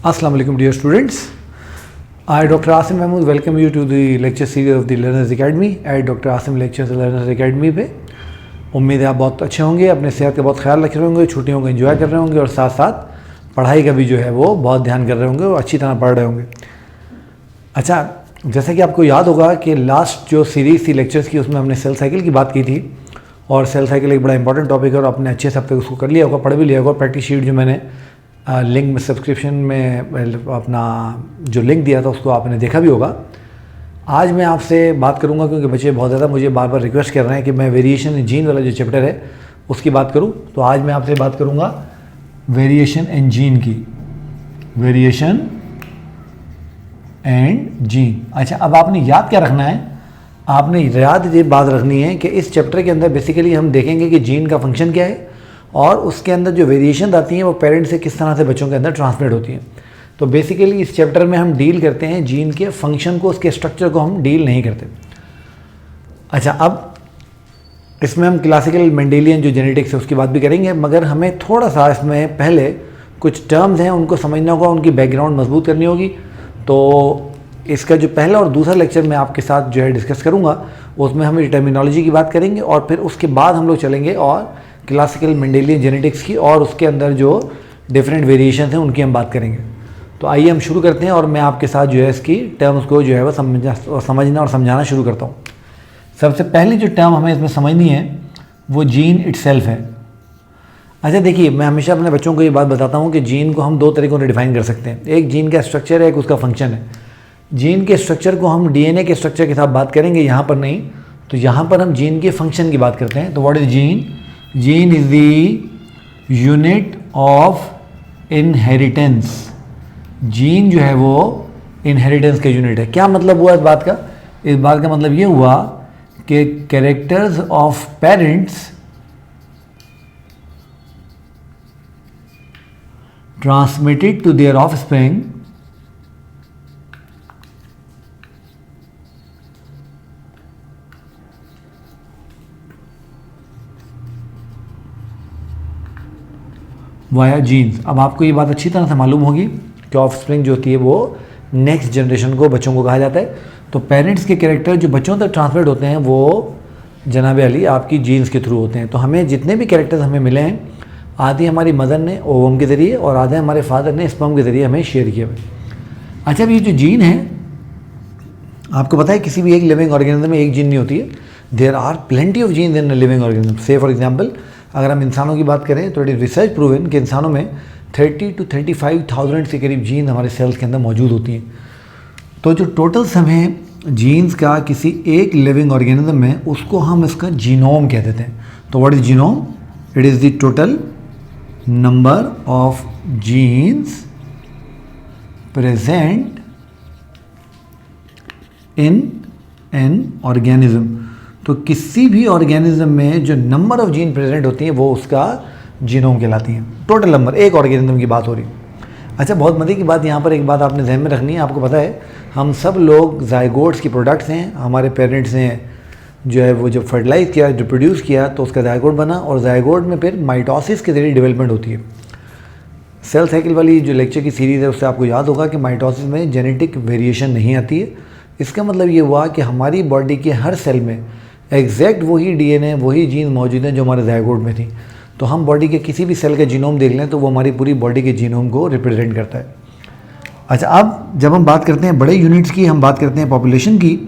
Assalamu alaikum dear students. I Dr. Asim Mahmood welcome you to the lecture series of the Learners Academy at Dr. Asim Lectures Learners Academy पे। उम्मीद है आप बहुत अच्छे होंगे, अपने सेहत का बहुत ख्याल रख रहे होंगे, छुट्टियों को एंजॉय कर रहे होंगे और साथ साथ पढ़ाई का भी जो है वो बहुत ध्यान कर रहे होंगे और अच्छी तरह पढ़ रहे होंगे। अच्छा, जैसा कि आपको याद होगा कि लास्ट जो सीरीज़ थी लेक्चर्स की उसमें हमने सेल साइकिल की बात की थी और सेल साइकिल एक बड़ा इंपॉर्टेंट टॉपिक है और आपने अच्छे से अब तक उसको कर लिया होगा, पढ़ भी लिया होगा। प्रैक्टिस शीट जो मैंने लिंक में सब्सक्रिप्शन में अपना जो लिंक दिया था उसको आपने देखा भी होगा। आज मैं आपसे बात करूंगा क्योंकि बच्चे बहुत ज़्यादा मुझे बार बार रिक्वेस्ट कर रहे हैं कि मैं वेरिएशन इन जीन वाला जो चैप्टर है उसकी बात करूं। तो आज मैं आपसे बात करूंगा वेरिएशन इन जीन की, वेरिएशन एंड जीन। अच्छा, अब आपने याद क्या रखना है, आपने याद ये बात रखनी है कि इस चैप्टर के अंदर बेसिकली हम देखेंगे कि जीन का फंक्शन क्या है और उसके अंदर जो वेरिएशन आती हैं वो पेरेंट्स से किस तरह से बच्चों के अंदर ट्रांसमिट होती हैं। तो बेसिकली इस चैप्टर में हम डील करते हैं जीन के फंक्शन को, उसके स्ट्रक्चर को हम डील नहीं करते। अच्छा, अब इसमें हम क्लासिकल मेंडेलियन जो जेनेटिक्स है उसकी बात भी करेंगे, मगर हमें थोड़ा सा इसमें पहले कुछ टर्म्स हैं उनको समझना होगा, उनकी बैकग्राउंड मजबूत करनी होगी। तो इसका जो पहला और दूसरा लेक्चर मैं आपके साथ जो है डिस्कस करूँगा उसमें हम टर्मिनोलॉजी की बात करेंगे और फिर उसके बाद हम लोग चलेंगे और क्लासिकल मेंडेलियन जेनेटिक्स की और उसके अंदर जो डिफरेंट वेरिएशन हैं उनकी हम बात करेंगे। तो आइए हम शुरू करते हैं और मैं आपके साथ जो है इसकी टर्म्स को जो है वो समझना और समझाना शुरू करता हूँ। सबसे पहली जो टर्म हमें इसमें समझनी है वो जीन इटसेल्फ है। अच्छा देखिए, मैं हमेशा अपने बच्चों को ये बात बताता हूँ कि जीन को हम दो तरीक़ों से डिफाइन कर सकते हैं। एक जीन का स्ट्रक्चर है, एक उसका फंक्शन है। जीन के स्ट्रक्चर को हम डीएनए के स्ट्रक्चर के साथ बात करेंगे, यहाँ पर नहीं। तो यहाँ पर हम जीन के फंक्शन की बात करते हैं। तो what is gene? Gene is the unit of inheritance. Gene जो है वो इनहेरिटेंस का यूनिट है। क्या मतलब हुआ इस बात का? इस बात का मतलब ये हुआ कि characters of parents transmitted to their offspring via genes. अब आपको ये बात अच्छी तरह से मालूम होगी कि ऑफस्प्रिंग जो होती है वो नेक्स्ट जनरेशन को, बच्चों को कहा जाता है। तो पेरेंट्स के कैरेक्टर जो बच्चों तक ट्रांसमिट होते हैं वो जनाब अली आपकी जीन्स के थ्रू होते हैं। तो हमें जितने भी कैरेक्टर्स हमें मिले हैं, आधे हमारी मदर ने ओवम के ज़रिए और आधे हमारे फादर ने स्पर्म के ज़रिए हमें शेयर किए हुए। अच्छा, अब ये जो जीन है आपको पता है किसी भी एक लिविंग ऑर्गेनिज्म में एक जीन नहीं होती है। There are plenty of genes in living organism. Say for example अगर हम इंसानों की बात करें तो इट इज़ रिसर्च प्रूवन कि इंसानों में 30 to 35,000 से करीब जीन हमारे सेल्स के अंदर मौजूद होती हैं। तो जो टोटल समय जीन्स का किसी एक लिविंग ऑर्गेनिज्म में, उसको हम इसका जीनोम कह देते हैं। तो what is genome? It is the total number of genes present in an organism. तो किसी भी ऑर्गेनिज्म में जो नंबर ऑफ जीन प्रेजेंट होती हैं वो उसका जीनोम कहलाती हैं। टोटल नंबर, एक ऑर्गेनिज्म की बात हो रही है। अच्छा, बहुत मज़े की बात यहाँ पर एक बात आपने ध्यान में रखनी है। आपको पता है हम सब लोग जायगोट्स की प्रोडक्ट्स हैं। हमारे पेरेंट्स ने जो है वो जब फर्टिलाइज़ किया, रिप्रोड्यूस किया तो उसका जायगोट बना और जायगोट में फिर माइटोसिस के जरिए डेवलपमेंट होती है। सेल साइकिल वाली जो लेक्चर की सीरीज़ है उससे आपको याद होगा कि माइटोसिस में जेनेटिक वेरिएशन नहीं आती है। इसका मतलब ये हुआ कि हमारी बॉडी के हर सेल में एग्जैक्ट वही डीएनए, वही जीन मौजूद हैं जो हमारे जायगोट में थी। तो हम बॉडी के किसी भी सेल का जीनोम देख लें तो वो हमारी पूरी बॉडी के जीनोम को रिप्रेजेंट करता है। अच्छा, अब जब हम बात करते हैं बड़े यूनिट्स की, हम बात करते हैं पॉपुलेशन की।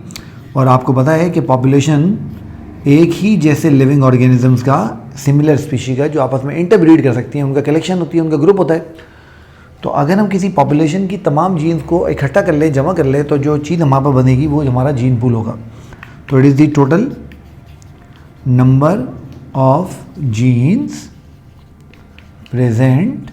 और आपको पता है कि पॉपुलेशन एक ही जैसे लिविंग ऑर्गेनिजम्स का, सिमिलर स्पीशी का जो आपस में इंटरब्रीड कर सकती हैं, उनका कलेक्शन होती है, उनका ग्रुप होता है। तो अगर हम किसी पॉपुलेशन की तमाम जीन्स को इकट्ठा कर लें, जमा कर लें, तो जो चीज़ हमारे पास बनेगी वो हमारा जीन पूल होगा। तो it is the total number of genes present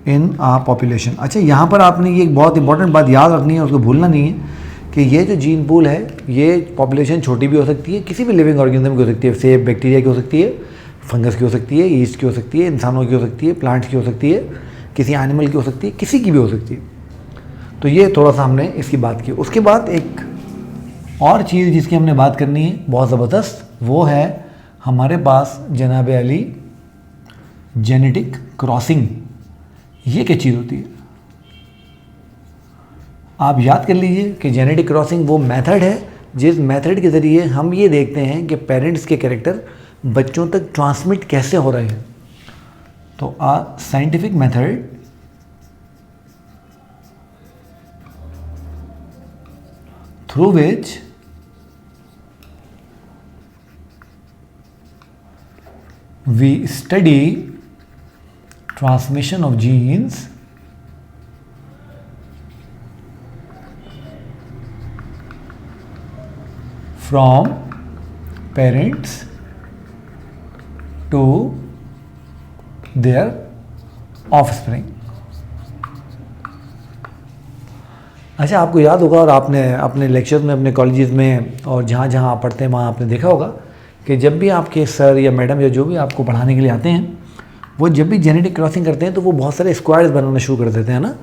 in a population. अच्छा, यहाँ पर आपने ये एक बहुत इंपॉर्टेंट बात याद रखनी है, उसको भूलना नहीं है कि ये जो जीन पूल है ये पॉपुलेशन छोटी भी हो सकती है, किसी भी लिविंग ऑर्गेनिज्म की हो सकती है। से बैक्टीरिया की हो सकती है, फंगस की हो सकती है, ईस्ट की हो सकती है, इंसानों की हो सकती है, प्लांट्स की हो सकती है, किसी एनिमल की हो सकती है, किसी की भी हो सकती है। तो ये थोड़ा सा हमने इसकी बात की। उसके बाद एक और चीज़ जिसकी हमने बात करनी है बहुत ज़बरदस्त, वो है हमारे पास जनाब अली जेनेटिक क्रॉसिंग। ये क्या चीज़ होती है? आप याद कर लीजिए कि जेनेटिक क्रॉसिंग वो मेथड है जिस मेथड के ज़रिए हम ये देखते हैं कि पेरेंट्स के कैरेक्टर बच्चों तक ट्रांसमिट कैसे हो रहे हैं। तो scientific method through which we study transmission of genes from parents to their offspring। अच्छा, आपको याद होगा और आपने अपने लेक्चर में, अपने कॉलेजेस में और जहाँ जहाँ आप पढ़ते हैं वहाँ आपने देखा होगा कि जब भी आपके सर या मैडम या जो भी आपको पढ़ाने के लिए आते हैं, वो जब भी जेनेटिक क्रॉसिंग करते हैं तो वो बहुत सारे स्क्वायर्स बनाना शुरू कर देते हैं ना।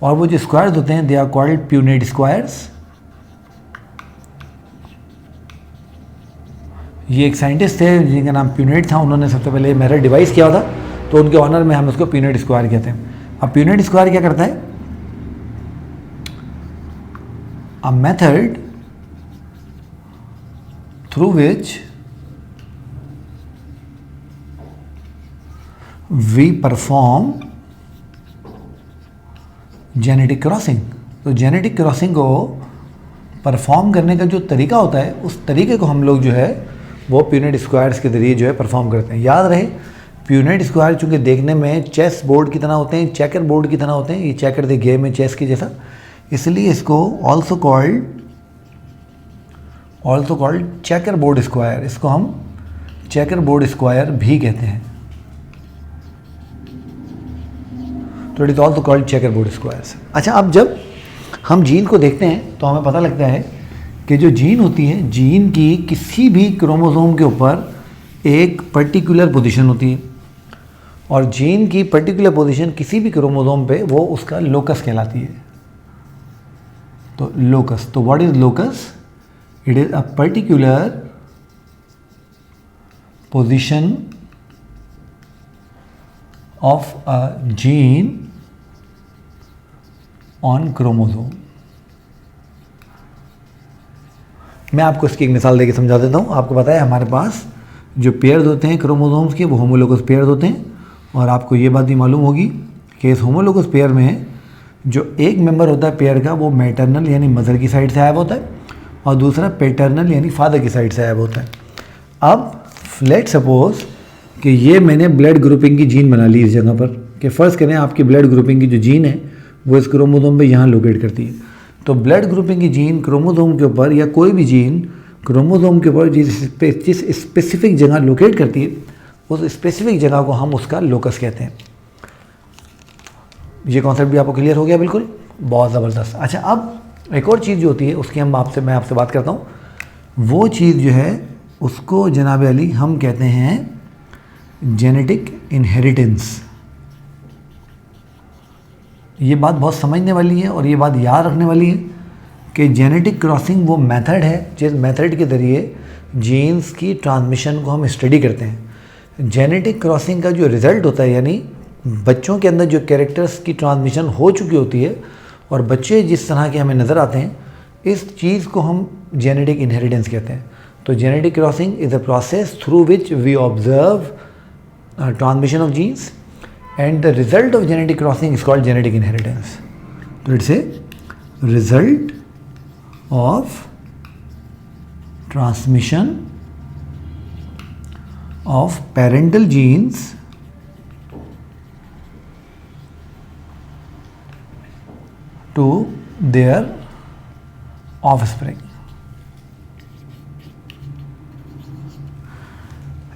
और वो जो स्क्वायर्स होते हैं they are called Punnett squares. ये एक साइंटिस्ट थे जिनका नाम प्यूनेट था, उन्होंने सबसे पहले मेथड डिवाइस किया था, तो उनके ऑनर में हम उसको प्यूनेट स्क्वायर कहते हैं। अब प्यूनेट स्क्वायर क्या करता है? A method through which we perform genetic crossing. तो जेनेटिक क्रॉसिंग को परफॉर्म करने का जो तरीका होता है, उस तरीके को हम लोग जो है वो प्यूनेट स्क्वायर्स के ज़रिए जो है परफॉर्म करते हैं। याद रहे, प्यूनेट स्क्वायर चूँकि देखने में चेस बोर्ड की तरह होते हैं, चेकर बोर्ड की तरह होते हैं, ये चेकर द गेम है चेस के जैसा, इसलिए इसको also called checker board square, इसको हम चेकर बोर्ड स्क्वायर भी कहते हैं। तो it is also called checker board squares. अच्छा, अब जब हम जीन को देखते हैं तो हमें पता लगता है कि जो जीन होती है, जीन की किसी भी क्रोमोसोम के ऊपर एक पर्टिकुलर पोजीशन होती है, और जीन की पर्टिकुलर पोजीशन किसी भी क्रोमोसोम पे वो उसका लोकस कहलाती है। तो लोकस, तो what is locus? It is a particular position of a gene on chromosome. मैं आपको इसकी एक मिसाल देके समझा देता हूँ। आपको पता है हमारे पास जो पेयर्स होते हैं क्रोमोसोम्स के, वो होमोलोगस पेयर्स होते हैं, और आपको ये बात भी मालूम होगी कि इस होमोलोगस पेयर में जो एक मेंबर होता है पेयर का, वो मैटरनल यानी मदर की साइड से आया होता है, और दूसरा पैटर्नल यानी फादर की साइड से आया होता है। अब लेट सपोज कि ये मैंने ब्लड ग्रुपिंग की जीन बना ली इस जगह पर, कि फ़र्ज़ करें आपकी ब्लड ग्रुपिंग की जो जीन है वो इस क्रोमोसोम पे यहाँ लोकेट करती है। तो ब्लड ग्रुपिंग की जीन क्रोमोसोम के ऊपर, या कोई भी जीन क्रोमोसोम के ऊपर जिस स्पेसिफिक जगह लोकेट करती है, उस स्पेसिफिक जगह को हम उसका लोकस कहते हैं। ये कॉन्सेप्ट भी आपको क्लियर हो गया? बिल्कुल, बहुत ज़बरदस्त। अच्छा, अब एक और चीज़ जो होती है उसकी मैं आपसे बात करता हूँ। वो चीज़ जो है उसको जनाब अली हम कहते हैं जेनेटिक इनहेरिटेंस। ये बात बहुत समझने वाली है और ये बात याद रखने वाली है कि जेनेटिक क्रॉसिंग वो मेथड है जिस मेथड के ज़रिए जीन्स की ट्रांसमिशन को हम स्टडी करते हैं। जेनेटिक क्रॉसिंग का जो रिज़ल्ट होता है, यानी बच्चों के अंदर जो कैरेक्टर्स की ट्रांसमिशन हो चुकी होती है और बच्चे जिस तरह के हमें नज़र आते हैं, इस चीज़ को हम जेनेटिक इनहेरिटेंस कहते हैं। तो genetic crossing is a process through which we observe transmission of genes, and the result of genetic crossing is called genetic inheritance. So it's a result of transmission of parental genes to their offspring.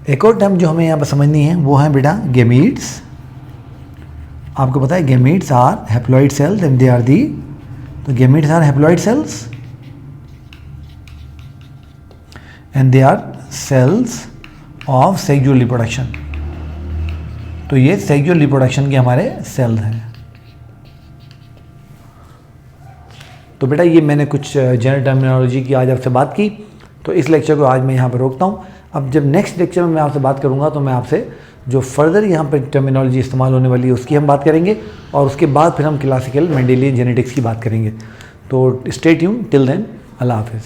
एक और term जो हमें यहाँ पर समझनी है वो है बेटा गेमीट्स। आपको पता है gametes are haploid cells and they are the, तो gametes are haploid cells and they are cells of sexual reproduction. तो ये सेक्सुअल रिप्रोडक्शन के हमारे सेल्स हैं। तो बेटा ये मैंने कुछ जनरल टर्मिनोलॉजी की आज आपसे बात की, तो इस लेक्चर को आज मैं यहाँ पर रोकता हूँ। अब जब नेक्स्ट लेक्चर में मैं आपसे बात करूँगा तो मैं आपसे जो फर्दर यहाँ पर टर्मिनोलॉजी इस्तेमाल होने वाली है उसकी हम बात करेंगे, और उसके बाद फिर हम क्लासिकल मेंडेलियन जेनेटिक्स की बात करेंगे। तो स्टे ट्यून टिल देन, अल्लाह हाफिज़।